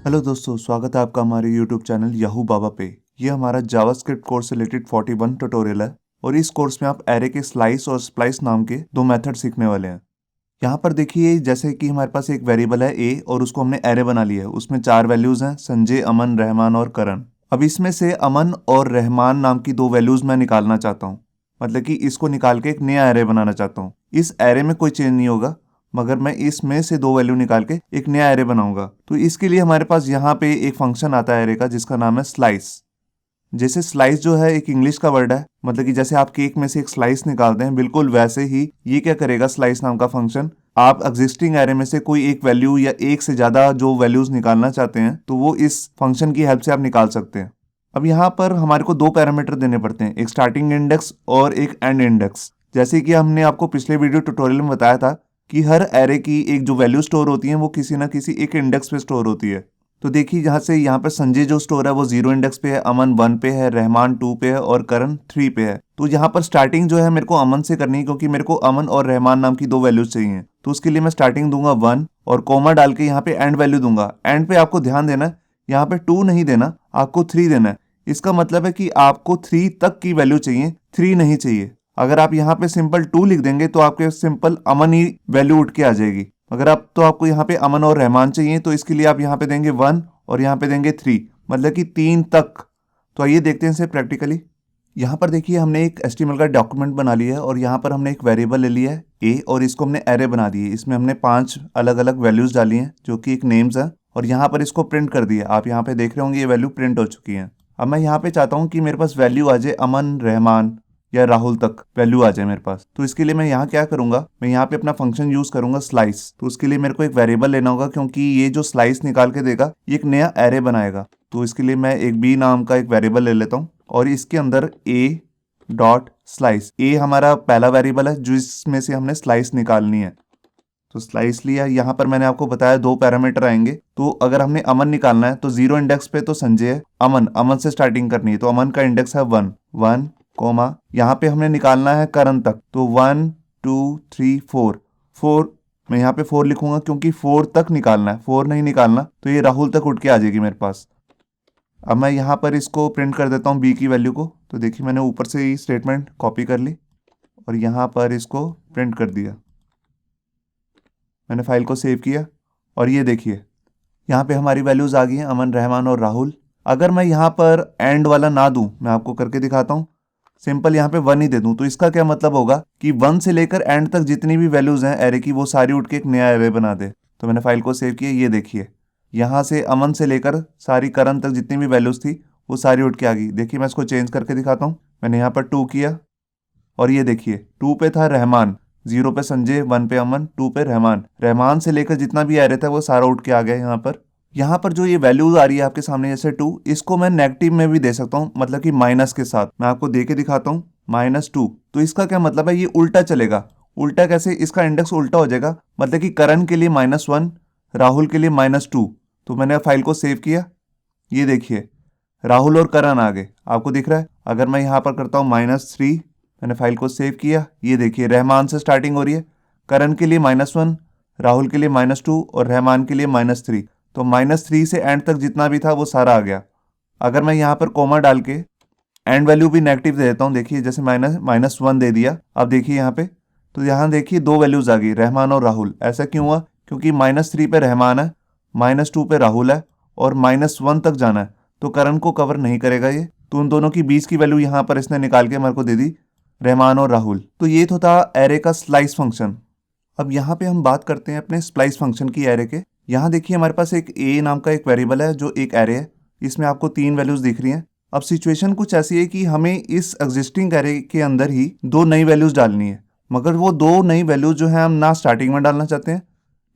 Hello दोस्तों, स्वागत है आपका हमारे यूट्यूब चैनल याहू बाबा पे। ये हमारा जावास्क्रिप्ट कोर्स से रिलेटेड 41 ट्यूटोरियल है और इस कोर्स में आप एरे के स्लाइस और स्प्लाइस नाम के दो मेथड सीखने वाले हैं। यहाँ पर देखिए, जैसे कि हमारे पास एक वेरिएबल है ए और उसको हमने एरे बना लिया है। उसमें 4 वैल्यूज हैं, संजय, अमन, रहमान और करण। अब इसमें से अमन और रहमान नाम की 2 वैल्यूज मैं निकालना चाहता हूँ, मतलब कि इसको निकाल के एक नया एरे बनाना चाहता हूँ। इस एरे में कोई चेंज नहीं होगा, मगर मैं इसमें से 2 वैल्यू निकाल के एक नया एरे बनाऊंगा। तो इसके लिए हमारे पास यहाँ पे एक फंक्शन आता है एरे का, जिसका नाम है स्लाइस। जैसे स्लाइस जो है एक इंग्लिश का वर्ड है, मतलब कि जैसे आप केक में से एक स्लाइस निकालते हैं, बिल्कुल वैसे ही ये क्या करेगा, स्लाइस नाम का फंक्शन आप एग्जिस्टिंग एरे में से कोई एक वैल्यू या एक से ज्यादा जो वैल्यूज निकालना चाहते हैं तो वो इस फंक्शन की हेल्प से आप निकाल सकते हैं। अब यहाँ पर हमारे को 2 पैरामीटर देने पड़ते हैं, एक स्टार्टिंग इंडेक्स और एक एंड इंडेक्स। जैसे कि हमने आपको पिछले वीडियो ट्यूटोरियल में बताया था कि हर एरे की एक जो वैल्यू स्टोर होती है वो किसी ना किसी एक इंडेक्स पे स्टोर होती है। तो देखिए, जहाँ से यहाँ पे संजय जो स्टोर है वो 0 इंडेक्स पे है, अमन 1 पे है, रहमान 2 पे है और करण 3 पे है। तो यहाँ पर स्टार्टिंग जो है मेरे को अमन से करनी है, क्योंकि मेरे को अमन और रहमान नाम की 2 वैल्यूज चाहिए। तो उसके लिए मैं स्टार्टिंग दूंगा 1 और कोमा डाल के यहाँ पे एंड वैल्यू दूंगा। एंड पे आपको ध्यान देना है, यहाँ पे 2 नहीं देना, आपको 3 देना है। इसका मतलब है कि आपको 3 तक की वैल्यू चाहिए, 3 नहीं चाहिए। अगर आप यहाँ पे सिंपल 2 लिख देंगे तो आपके सिंपल अमन ही वैल्यू उठ के आ जाएगी। अगर आपको यहाँ पे अमन और रहमान चाहिए तो इसके लिए आप यहाँ पे देंगे 1 और यहाँ पे देंगे 3, मतलब कि 3 तक। तो आइए देखते हैं इसे प्रैक्टिकली। यहाँ पर देखिए, हमने एक HTML का डॉक्यूमेंट बना लिया है और यहाँ पर हमने एक वेरिएबल ले लिया है ए और इसको हमने एरे बना दी है। इसमें हमने 5 अलग अलग वैल्यूज डाली हैं जो कि एक नेम्स है और यहाँ पर इसको प्रिंट कर दिया। आप यहाँ पे देख रहे होंगे ये वैल्यू प्रिंट हो चुकी है। अब मैं यहाँ पे चाहता हूँ कि मेरे पास वैल्यू आ जाए अमन, रहमान या राहुल तक वैल्यू आ जाए मेरे पास। तो इसके लिए मैं यहाँ क्या करूंगा, मैं यहाँ पे अपना फंक्शन यूज करूंगा स्लाइस। तो उसके लिए मेरे को एक वेरिएबल लेना होगा, क्योंकि ये जो स्लाइस निकाल के देगा ये एक नया एरे बनाएगा। तो इसके लिए मैं एक बी नाम का एक वेरिएबल ले लेता हूँ और इसके अंदर ए डॉट स्लाइस, ए हमारा पहला वेरिएबल है जिसमें से हमने स्लाइस निकालनी है। तो स्लाइस लिया। यहाँ पर मैंने आपको बताया 2 पैरामीटर आएंगे। तो अगर हमने अमन निकालना है तो 0 इंडेक्स पे तो संजय है, अमन से स्टार्टिंग करनी है तो अमन का इंडेक्स है 1 कोमा, यहाँ पे हमने निकालना है करण तक तो 1 2 3 4 मैं यहाँ पे 4 लिखूंगा क्योंकि 4 तक निकालना है, 4 नहीं निकालना तो ये राहुल तक उठ के आ जाएगी मेरे पास। अब मैं यहाँ पर इसको प्रिंट कर देता हूँ बी की वैल्यू को। तो देखिए, मैंने ऊपर से ही स्टेटमेंट कॉपी कर ली और यहाँ पर इसको प्रिंट कर दिया। मैंने फाइल को सेव किया और ये देखिए, यहाँ पे हमारी वैल्यूज आ गई हैं, अमन, रहमान और राहुल। अगर मैं यहाँ पर एंड वाला ना दूं, मैं आपको करके दिखाता हूँ, सिंपल यहाँ पे 1 ही दे दूं, तो इसका क्या मतलब होगा कि 1 से लेकर एंड तक जितनी भी वैल्यूज हैं एरे की वो सारी उठ के एक नया एरे बना दे। तो मैंने फाइल को सेव किया, ये देखिए यहाँ से अमन से लेकर सारी करण तक जितनी भी वैल्यूज थी वो सारी उठ के आ गई। देखिए, मैं इसको चेंज करके दिखाता हूँ। मैंने यहाँ पर 2 किया और ये देखिए 2 पे था रहमान, 0 पे संजय, 1 पे अमन, 2 पे रहमान से लेकर जितना भी एरे था वो सारा उठ के आ गया यहाँ पर जो ये वैल्यूज आ रही है आपके सामने जैसे 2, इसको मैं नेगेटिव में भी दे सकता हूँ, मतलब कि माइनस के साथ। मैं आपको दे के दिखाता हूँ, -2। तो इसका क्या मतलब है, ये उल्टा चलेगा। उल्टा कैसे, इसका इंडेक्स उल्टा हो जाएगा, मतलब कि करण के लिए -1, राहुल के लिए -2। तो मैंने फाइल को सेव किया, ये देखिए राहुल और करण आ गए, आपको दिख रहा है। अगर मैं यहाँ पर करता हूँ -3, मैंने फाइल को सेव किया, ये देखिए रहमान से स्टार्टिंग हो रही है, करण के लिए -1, राहुल के लिए -2 और रहमान के लिए -3। तो -3 से एंड तक जितना भी था वो सारा आ गया। अगर मैं यहाँ पर कोमा डाल के एंड वैल्यू भी नेगेटिव दे देता हूँ, देखिए जैसे -1 दे दिया। अब देखिए यहाँ पे, तो यहाँ देखिए 2 वैल्यूज आ गई, रहमान और राहुल। ऐसा क्यों हुआ, क्योंकि -3 पे रहमान है, -2 पे राहुल है और -1 तक जाना है, तो करण को कवर नहीं करेगा ये। तो उन दोनों की बीच की वैल्यू यहाँ पर इसने निकाल के मेरे को दे दी, रहमान और राहुल। तो ये तो था एरे का स्लाइस फंक्शन। अब यहाँ पे हम बात करते हैं अपने स्प्लाइस फंक्शन की एरे के। यहाँ देखिए हमारे पास एक ए नाम का एक वेरिएबल है जो एक एरे है, इसमें आपको 3 वैल्यूज दिख रही हैं। अब सिचुएशन कुछ ऐसी है कि हमें इस एग्जिस्टिंग एरे के अंदर ही 2 नई वैल्यूज डालनी है, मगर वो 2 नई वैल्यूज जो है हम ना स्टार्टिंग में डालना चाहते हैं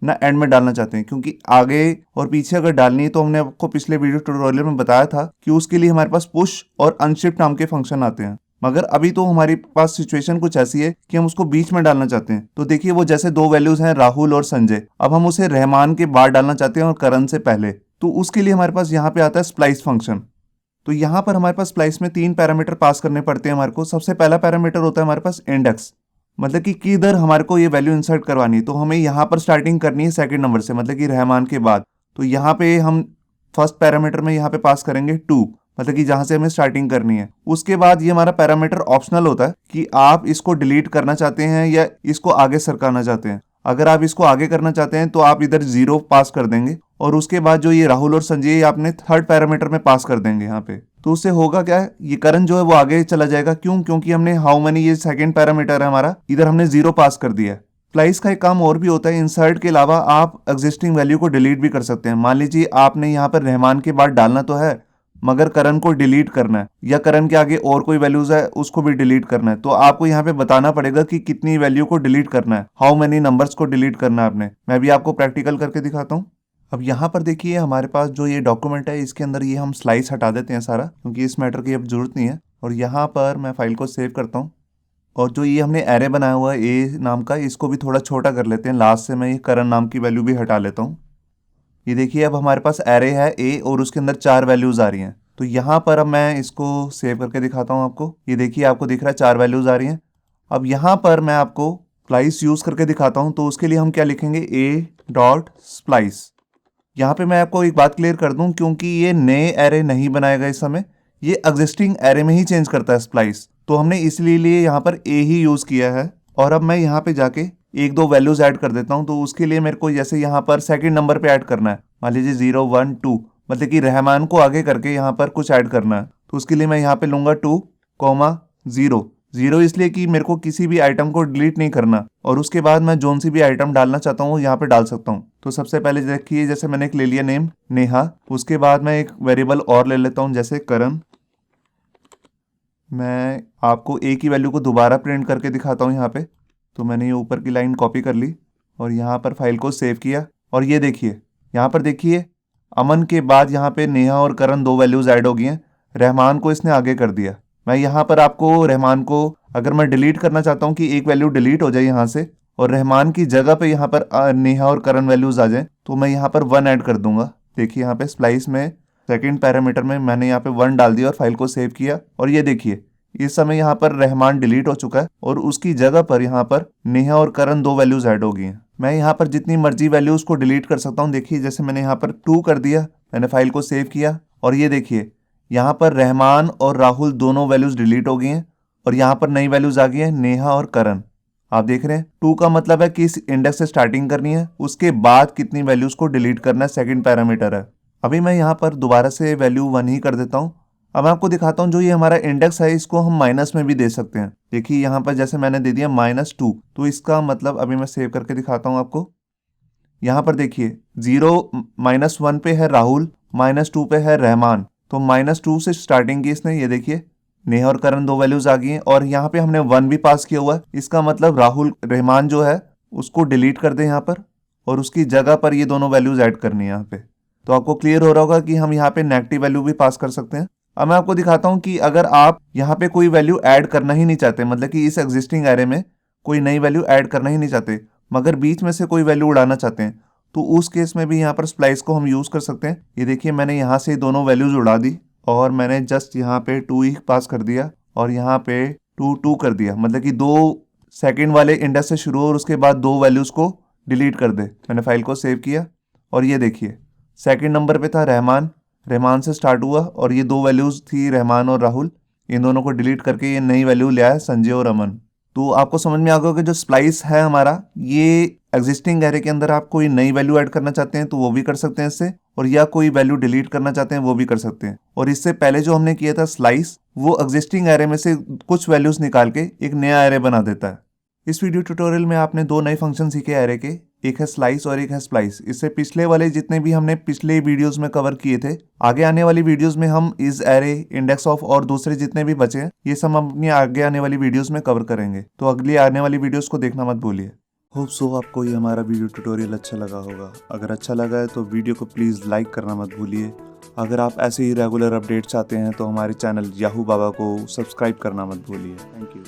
ना एंड में डालना चाहते हैं, क्योंकि आगे और पीछे अगर डालनी है तो हमने आपको पिछले वीडियो ट्यूटोरियल में बताया था कि उसके लिए हमारे पास पुश और अनशिफ्ट नाम के फंक्शन आते हैं। मगर अभी तो हमारे पास सिचुएशन कुछ ऐसी है कि हम उसको बीच में डालना चाहते हैं। तो देखिए, वो जैसे 2 वैल्यूज हैं राहुल और संजय, अब हम उसे रहमान के बाद डालना चाहते हैं और करण से पहले। तो उसके लिए हमारे पास यहाँ पे आता है स्प्लाइस फंक्शन। तो यहाँ पर हमारे पास स्प्लाइस में 3 पैरामीटर पास करने पड़ते हैं हमारे को। सबसे पहला पैरामीटर होता है हमारे पास इंडेक्स, मतलब कि किधर हमारे को ये वैल्यू इंसर्ट करवानी है। तो हमें यहाँ पर स्टार्टिंग करनी है सेकंड नंबर से, मतलब कि रहमान के बाद। तो यहाँ पे हम फर्स्ट पैरामीटर में यहाँ पे पास करेंगे 2, मतलब कि जहां से हमें स्टार्टिंग करनी है। उसके बाद ये हमारा पैरामीटर ऑप्शनल होता है कि आप इसको डिलीट करना चाहते हैं या इसको आगे सरकाना चाहते हैं। अगर आप इसको आगे करना चाहते हैं तो आप इधर 0 पास कर देंगे और उसके बाद जो ये राहुल और संजय आपने थर्ड पैरामीटर में पास कर देंगे यहाँ पे। तो उससे होगा क्या है, ये करण जो है वो आगे चला जाएगा। क्यों? क्योंकि हमने हाउ मेनी, ये सेकंड पैरामीटर है हमारा, इधर हमने 0 पास कर दिया है। स्प्लाइस का एक काम और भी होता है, इंसर्ट के अलावा आप एग्जिस्टिंग वैल्यू को डिलीट भी कर सकते हैं। मान लीजिए आपने यहाँ पर रहमान के बाद डालना तो है मगर करण को डिलीट करना है, या करण के आगे और कोई वैल्यूज है उसको भी डिलीट करना है, तो आपको यहाँ पे बताना पड़ेगा कि कितनी वैल्यू को डिलीट करना है, हाउ मेनी नंबर्स को डिलीट करना है आपने। मैं भी आपको प्रैक्टिकल करके दिखाता हूँ। अब यहाँ पर देखिए हमारे पास जो ये डॉक्यूमेंट है इसके अंदर ये हम स्लाइस हटा देते हैं सारा, क्योंकि इस मैटर की अब जरूरत नहीं है। और यहाँ पर मैं फाइल को सेव करता हूँ और जो ये हमने एरे बनाया हुआ है ए नाम का, इसको भी थोड़ा छोटा कर लेते हैं। लास्ट से मैं ये करण नाम की वैल्यू भी हटा लेता हूँ। ये देखिए अब हमारे पास एरे है ए और उसके अंदर 4 वैल्यूज आ रही हैं। तो यहाँ पर अब मैं इसको सेव करके दिखाता हूँ आपको। ये देखिए आपको दिख रहा है 4 वैल्यूज आ रही हैं। अब यहाँ पर मैं आपको स्प्लाइस यूज करके दिखाता हूँ। तो उसके लिए हम क्या लिखेंगे, ए डॉट स्प्लाइस। यहाँ पे मैं आपको एक बात क्लियर कर दूं, क्योंकि ये नए एरे नहीं बनाएगा इस समय, ये एग्जिस्टिंग एरे में ही चेंज करता है स्प्लाइस। तो हमने इसलिए यहाँ पर ए ही यूज किया है। और अब मैं यहाँ पे जाके 1-2 वैल्यूज ऐड कर देता हूँ। तो उसके लिए मेरे को जैसे यहाँ पर सेकंड नंबर पे ऐड करना है, मान लीजिए 0, 1, 2, मतलब कि रहमान को आगे करके यहाँ पर कुछ ऐड करना है। तो उसके लिए मैं यहाँ पे लूंगा 2,0, 0 इसलिए कि मेरे को किसी भी आइटम को डिलीट नहीं करना, और उसके बाद मैं जोन सी भी आइटम डालना चाहता हूँ यहाँ पे डाल सकता हूँ। तो सबसे पहले देखिए जैसे मैंने एक ले लिया नेम नेहा, उसके बाद मैं एक वेरिएबल और ले लेता हूँ जैसे करण। मैं आपको ए की वैल्यू को दोबारा प्रिंट करके दिखाता हूँ यहाँ पे। तो मैंने ये ऊपर की लाइन कॉपी कर ली और यहाँ पर फाइल को सेव किया। और ये देखिए यहाँ पर देखिए अमन के बाद यहाँ पे नेहा और करण 2 वैल्यूज ऐड हो गई हैं। रहमान को इसने आगे कर दिया। मैं यहाँ पर आपको रहमान को अगर मैं डिलीट करना चाहता हूँ कि एक वैल्यू डिलीट हो जाए यहाँ से और रहमान की जगह पे यहाँ पर नेहा और करण वैल्यूज आ जाए, तो मैं यहाँ पर 1 ऐड कर दूंगा। देखिए यहाँ पे स्प्लाइस में सेकंड पैरामीटर में मैंने यहाँ पे 1 डाल दिया और फाइल को सेव किया। और ये देखिए इस समय यहाँ पर रहमान डिलीट हो चुका है और उसकी जगह पर यहाँ पर नेहा और करण 2 वैल्यूज ऐड हो गई हैं। मैं यहाँ पर जितनी मर्जी वैल्यूज को डिलीट कर सकता हूँ। देखिए जैसे मैंने यहाँ पर 2 कर दिया, मैंने फाइल को सेव किया और ये देखिए यहाँ पर रहमान और राहुल दोनों वैल्यूज डिलीट हो गई हैं और यहाँ पर नई वैल्यूज आ गई हैं नेहा और करण। आप देख रहे हैं 2 का मतलब है कि इस इंडेक्स से स्टार्टिंग करनी है, उसके बाद कितनी वैल्यूज को डिलीट करना है, सेकंड पैरामीटर है। अभी मैं यहाँ पर दोबारा से वैल्यू 1 ही कर देता हूँ। अब मैं आपको दिखाता हूँ जो ये हमारा इंडेक्स है इसको हम माइनस में भी दे सकते हैं। देखिए यहाँ पर जैसे मैंने दे दिया -2, तो इसका मतलब अभी मैं सेव करके दिखाता हूँ आपको। यहाँ पर देखिए 0 -1 पे है राहुल, -2 पे है रहमान, तो -2 से स्टार्टिंग की इसने। ये देखिए नेहा और करण 2 वैल्यूज आ गई हैं और यहाँ पे हमने 1 भी पास किया हुआ है। इसका मतलब राहुल रहमान जो है उसको डिलीट कर दें यहाँ पर और उसकी जगह पर ये दोनों वैल्यूज ऐड करनी है यहाँ पे। तो आपको क्लियर हो रहा होगा कि हम यहाँ पे नेगेटिव वैल्यू भी पास कर सकते हैं। अब मैं आपको दिखाता हूँ कि अगर आप यहाँ पे कोई वैल्यू ऐड करना ही नहीं चाहते, मतलब कि इस एग्जिस्टिंग एरे में कोई नई वैल्यू ऐड करना ही नहीं चाहते मगर बीच में से कोई वैल्यू उड़ाना चाहते हैं, तो उस केस में भी यहाँ पर स्प्लाइस को हम यूज कर सकते हैं। ये देखिए मैंने यहाँ से दोनों वैल्यूज उड़ा दी और मैंने जस्ट यहाँ पे 2 ही पास कर दिया और यहाँ पे 2 कर दिया, मतलब कि 2 सेकंड वाले इंडेक्स से शुरू और उसके बाद 2 वैल्यूज को डिलीट कर दे। मैंने फाइल को सेव किया और ये देखिए सेकंड नंबर पे था रहमान से स्टार्ट हुआ और ये 2 वैल्यूज थी रहमान और राहुल, इन दोनों को डिलीट करके ये नई वैल्यू लिया है संजय और अमन। तो आपको समझ में आ गया कि जो स्प्लाइस है हमारा, ये एग्जिस्टिंग एरे के अंदर आप कोई नई वैल्यू ऐड करना चाहते हैं तो वो भी कर सकते हैं इससे, और या कोई वैल्यू डिलीट करना चाहते हैं वो भी कर सकते हैं। और इससे पहले जो हमने किया था स्लाइस, वो एग्जिस्टिंग एरे में से कुछ वैल्यूज निकाल के एक नया एरे बना देता है। इस वीडियो ट्यूटोरियल में आपने 2 नए फंक्शन सीखे एरे के, एक है स्लाइस और एक है स्प्लाइस। इससे पिछले वाले जितने भी हमने पिछले वीडियोस में कवर किए थे, आगे आने वाली वीडियोस में हम इस एरे, इंडेक्स ऑफ और दूसरे जितने भी बचे हैं ये सब हम अपनी आगे आने वाली वीडियोस में कवर करेंगे। तो अगली आने वाली वीडियोस को देखना मत भूलिए। होप सो आपको ये हमारा वीडियो ट्यूटोरियल अच्छा लगा होगा। अगर अच्छा लगा है तो वीडियो को प्लीज़ लाइक करना मत भूलिए। अगर आप ऐसे ही रेगुलर अपडेट चाहते हैं तो हमारे चैनल याहू बाबा को सब्सक्राइब करना मत भूलिए। Thank you.